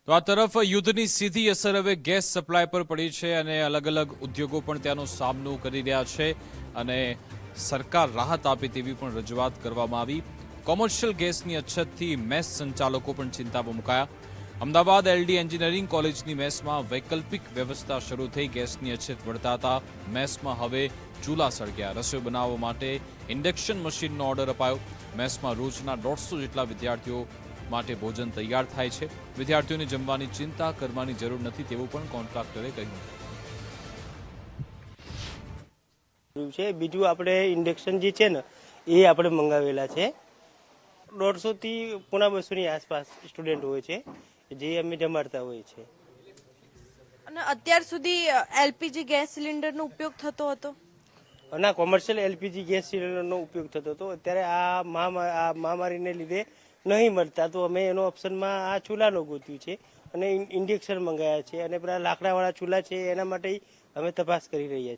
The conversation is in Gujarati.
તો આ તરફ યુદ્ધની સીધી અસર હવે ગેસ સપ્લાય પર પડી છે અને અલગ અલગ ઉદ્યોગો પણ ત્યાંનો સામનો કરી રહ્યા છે અને સરકાર રાહત આપે તેવી પણ રજૂઆત કરવામાં આવી. કોમર્શિયલ ગેસની અછતથી મેસ સંચાલકો પણ ચિંતામાં મુકાયા. અમદાવાદ એલડી એન્જિનિયરિંગ કોલેજની મેસમાં વૈકલ્પિક વ્યવસ્થા શરૂ થઈ. ગેસની અછત વર્તાતા મેસમાં હવે ચૂલા સળગ્યા. રસોઈ બનાવવા માટે ઇન્ડક્શન મશીનનો ઓર્ડર અપાયો. મેસમાં રોજના 150 જેટલા વિદ્યાર્થીઓ માટે ભોજન તૈયાર થાય છે. વિદ્યાર્થીઓને જમવાની ચિંતા કરવાની જરૂર નથી તેવું પણ કોન્ટ્રાક્ટરે કહ્યું છે. બીજું આપણે ઇન્ડક્શન જે છે ને એ આપણે મંગાવેલા છે. 150 થી પોણા 200 ની આસપાસ સ્ટુડન્ટ હોય છે જે અમે જમાડતા હોય છે. અને અત્યાર સુધી એલપીજી ગેસ સિલિન્ડરનો ઉપયોગ થતો હતો અને કોમર્શિયલ એલપીજી ગેસ સિલિન્ડરનો ઉપયોગ થતો હતો. અત્યારે આ મહામારીને લીધે નહીં મળતા તો અમે એનો ઓપ્શનમાં આ ચૂલાનો ગોત્યું છે અને ઇન્ડક્શન મંગાવ્યા છે અને પેલા લાકડાવાળા ચૂલા છે એના માટે અમે તપાસ કરી રહ્યા છીએ.